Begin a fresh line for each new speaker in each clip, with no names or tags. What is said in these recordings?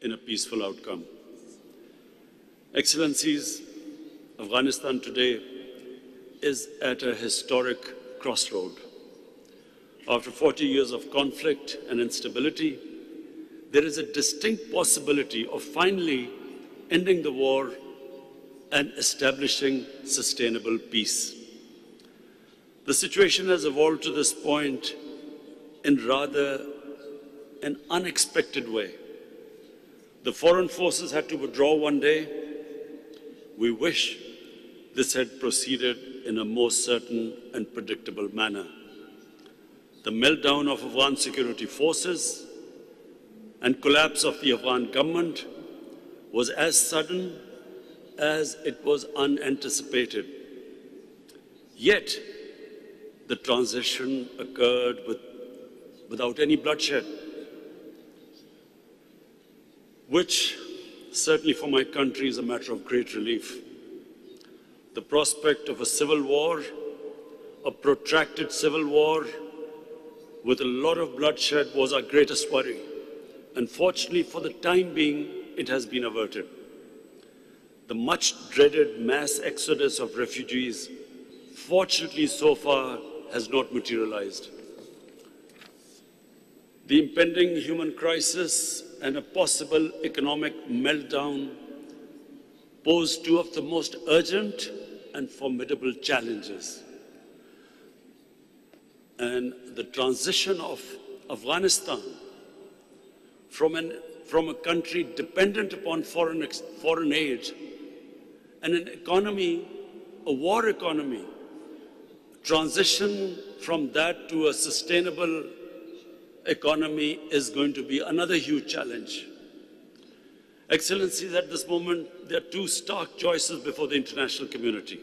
in a peaceful outcome. Excellencies, Afghanistan today is at a historic crossroad. After 40 years of conflict and instability, there is a distinct possibility of finally ending the war and establishing sustainable peace. The situation has evolved to this point in rather an unexpected way. The foreign forces had to withdraw one day. We wish this had proceeded in a more certain and predictable manner. The meltdown of Afghan security forces and collapse of the Afghan government was as sudden as it was unanticipated. Yet, the transition occurred without any bloodshed, which certainly for my country is a matter of great relief. The prospect of a civil war, a protracted civil war with a lot of bloodshed was our greatest worry. Unfortunately, for the time being, it has been averted. The much dreaded mass exodus of refugees, fortunately so far, has not materialized. The impending human crisis and a possible economic meltdown pose two of the most urgent and formidable challenges. And the transition of Afghanistan from a country dependent upon foreign aid and an economy, a war economy, transition from that to a sustainable economy is going to be another huge challenge. Excellencies, at this moment, there are two stark choices before the international community: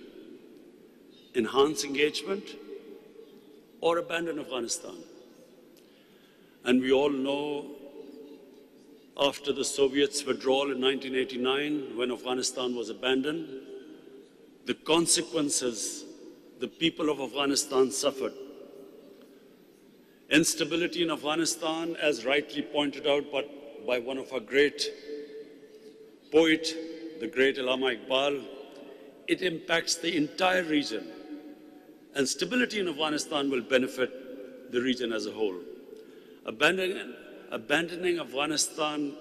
enhance engagement or abandon Afghanistan. And we all know, after the Soviets' withdrawal in 1989, when Afghanistan was abandoned, the consequences the people of Afghanistan suffered. Instability in Afghanistan, as rightly pointed out by one of our great poet, the great Allama Iqbal, it impacts the entire region. And stability in Afghanistan will benefit the region as a whole. Abandoning Afghanistan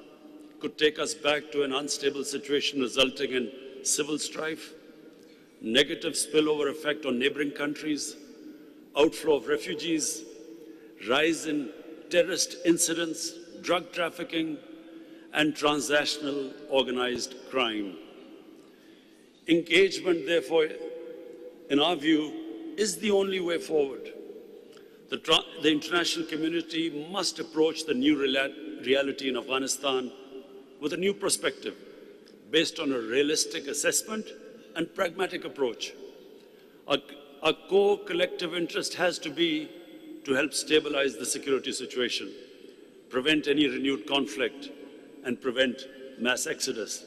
could take us back to an unstable situation resulting in civil strife, negative spillover effect on neighboring countries, outflow of refugees, rise in terrorist incidents, drug trafficking, and transnational organized crime. Engagement, therefore, in our view, is the only way forward. The international community must approach the new reality in Afghanistan with a new perspective, based on a realistic assessment and pragmatic approach. Our core collective interest has to be to help stabilize the security situation, prevent any renewed conflict, and prevent mass exodus.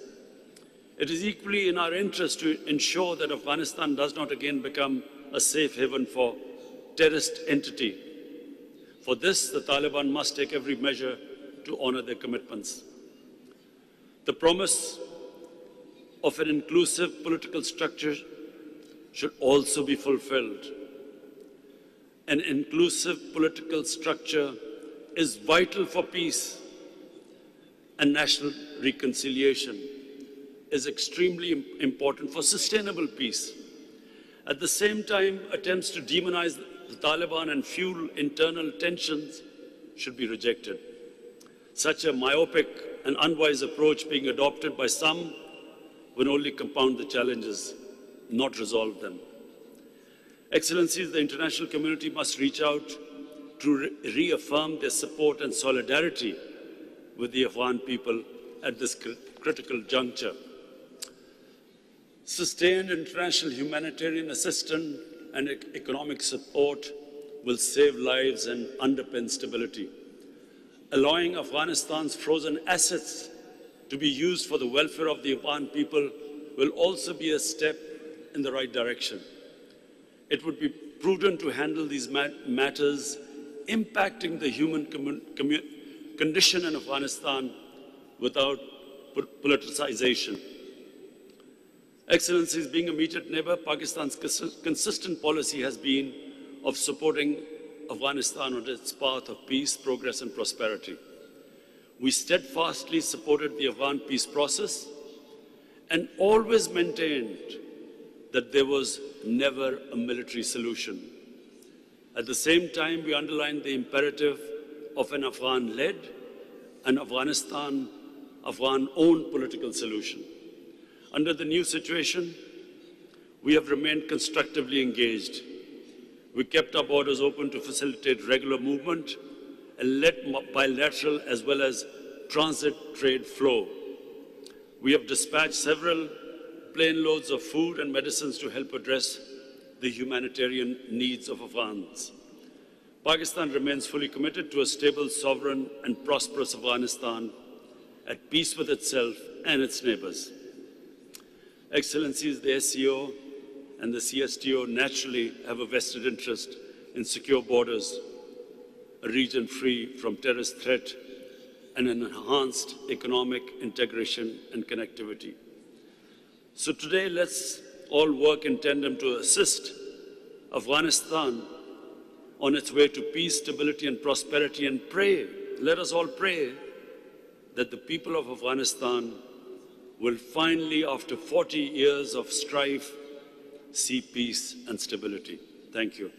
It is equally in our interest to ensure that Afghanistan does not again become a safe haven for terrorist entity. For this, the Taliban must take every measure to honor their commitments. The promise of an inclusive political structure should also be fulfilled. An inclusive political structure is vital for peace, and national reconciliation is extremely important for sustainable peace. At the same time, attempts to demonize the Taliban and fuel internal tensions should be rejected. Such a myopic and unwise approach being adopted by some will only compound the challenges, not resolve them. Excellencies, the international community must reach out to reaffirm their support and solidarity with the Afghan people at this critical juncture. Sustained international humanitarian assistance and economic support will save lives and underpin stability. Allowing Afghanistan's frozen assets to be used for the welfare of the Afghan people will also be a step in the right direction. It would be prudent to handle these matters impacting the human condition in Afghanistan without politicization. Excellencies, being a immediate neighbor, Pakistan's consistent policy has been of supporting Afghanistan on its path of peace, progress, and prosperity. We steadfastly supported the Afghan peace process and always maintained that there was never a military solution. At the same time, we underlined the imperative of an Afghan-led and Afghan-owned political solution. Under the new situation, we have remained constructively engaged. We kept our borders open to facilitate regular movement and let bilateral as well as transit trade flow. We have dispatched several plane loads of food and medicines to help address the humanitarian needs of Afghans. Pakistan remains fully committed to a stable, sovereign, and prosperous Afghanistan at peace with itself and its neighbors. Excellencies, the SCO and the CSTO naturally have a vested interest in secure borders, a region free from terrorist threat, and an enhanced economic integration and connectivity. So today, let's all work in tandem to assist Afghanistan on its way to peace, stability, and prosperity, and pray. Let us all pray that the people of Afghanistan will finally, after 40 years of strife, see peace and stability. Thank you.